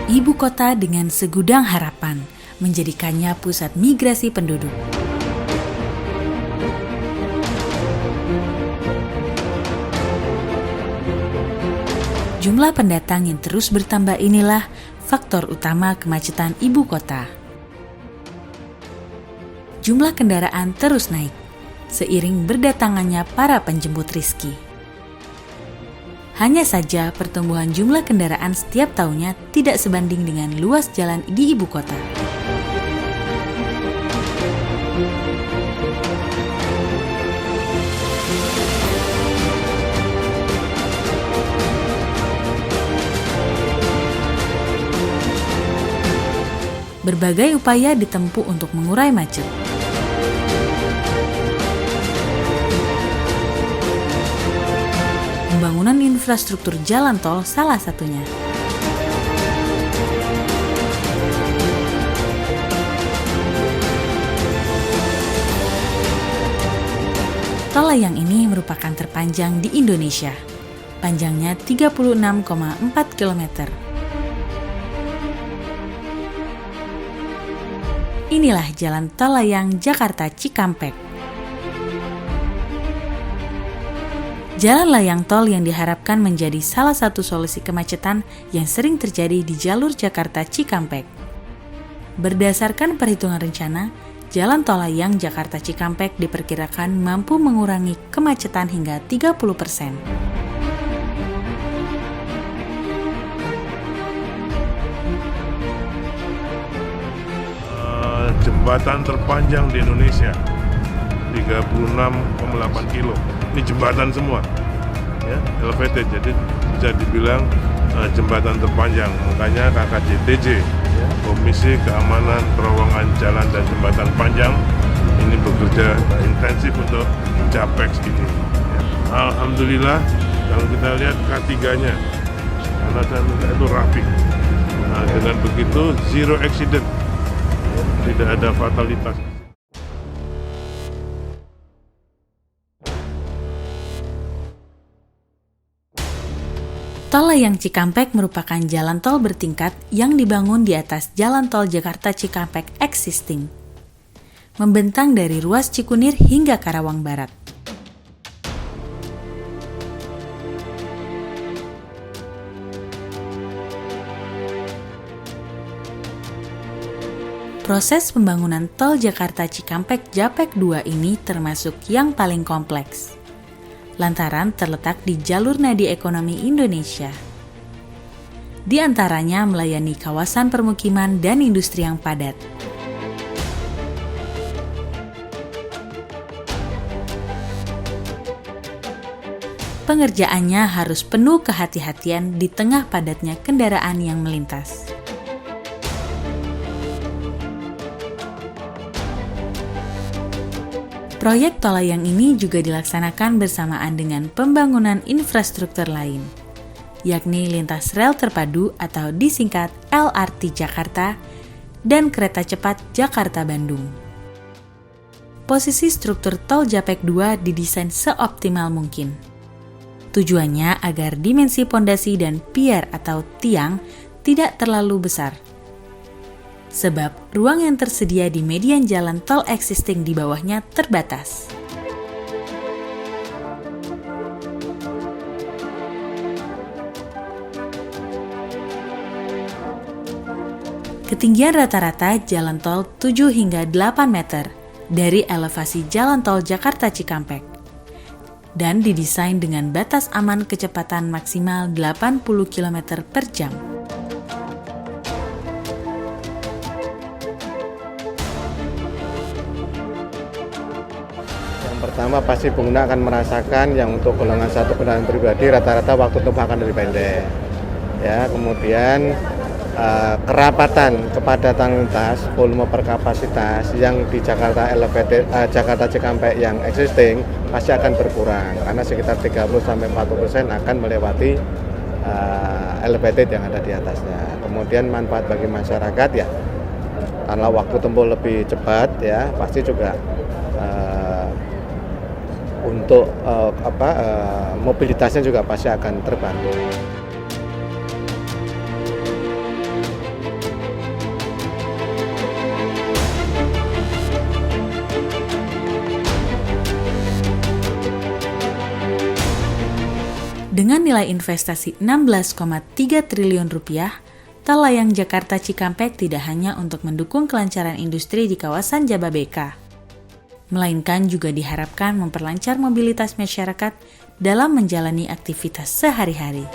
Ibu kota dengan segudang harapan, menjadikannya pusat migrasi penduduk. Jumlah pendatang yang terus bertambah inilah faktor utama kemacetan ibu kota. Jumlah kendaraan terus naik, seiring berdatangannya para penjemput rezeki. Hanya saja pertumbuhan jumlah kendaraan setiap tahunnya tidak sebanding dengan luas jalan di ibu kota. Berbagai upaya ditempuh untuk mengurai macet. Pembangunan infrastruktur jalan tol salah satunya. Tol layang ini merupakan terpanjang di Indonesia. Panjangnya 36,4 km. Inilah jalan tol layang Jakarta Cikampek. Jalan layang tol yang diharapkan menjadi salah satu solusi kemacetan yang sering terjadi di jalur Jakarta Cikampek. Berdasarkan perhitungan rencana, jalan tol layang Jakarta Cikampek diperkirakan mampu mengurangi kemacetan hingga 30%. Jembatan terpanjang di Indonesia, 36,8 kilo. Ini jembatan semua, ya, elevated, jadi bisa dibilang jembatan terpanjang. Makanya KKJTJ, ya, Komisi Keamanan Terowongan Jalan dan Jembatan Panjang, ini bekerja intensif untuk JAPEX ini. Ya. Alhamdulillah, kalau kita lihat K3-nya, karena itu rapi. Nah, dengan begitu zero accident, ya, tidak ada fatalitas. Tol layang Cikampek merupakan jalan tol bertingkat yang dibangun di atas jalan tol Jakarta Cikampek existing, membentang dari ruas Cikunir hingga Karawang Barat. Proses pembangunan tol Jakarta Cikampek JAPEK 2 ini termasuk yang paling kompleks, lantaran terletak di jalur nadi ekonomi Indonesia. Di antaranya melayani kawasan permukiman dan industri yang padat. Pengerjaannya harus penuh kehati-hatian di tengah padatnya kendaraan yang melintas. Proyek tol layang ini juga dilaksanakan bersamaan dengan pembangunan infrastruktur lain, yakni lintas rel terpadu atau disingkat LRT Jakarta dan kereta cepat Jakarta-Bandung. Posisi struktur tol JAPEK 2 didesain seoptimal mungkin. Tujuannya agar dimensi pondasi dan pier atau tiang tidak terlalu besar, sebab ruang yang tersedia di median jalan tol existing di bawahnya terbatas. Ketinggian rata-rata jalan tol 7 hingga 8 meter dari elevasi jalan tol Jakarta Cikampek dan didesain dengan batas aman kecepatan maksimal 80 km per jam. Pertama pasti pengguna akan merasakan yang untuk golongan satu kendaraan pribadi rata-rata waktu tempuh akan lebih pendek. Ya, kemudian kerapatan kepadatan lintas, volume per kapasitas yang di Jakarta Elevated, Jakarta Cikampek yang existing pasti akan berkurang karena sekitar 30-40% akan melewati elevated yang ada di atasnya. Kemudian manfaat bagi masyarakat ya, karena waktu tempuh lebih cepat ya, pasti juga untuk mobilitasnya juga pasti akan terbantu. Dengan nilai investasi 16,3 triliun rupiah, Tol Layang Jakarta Cikampek tidak hanya untuk mendukung kelancaran industri di kawasan Jababeka, melainkan juga diharapkan memperlancar mobilitas masyarakat dalam menjalani aktivitas sehari-hari.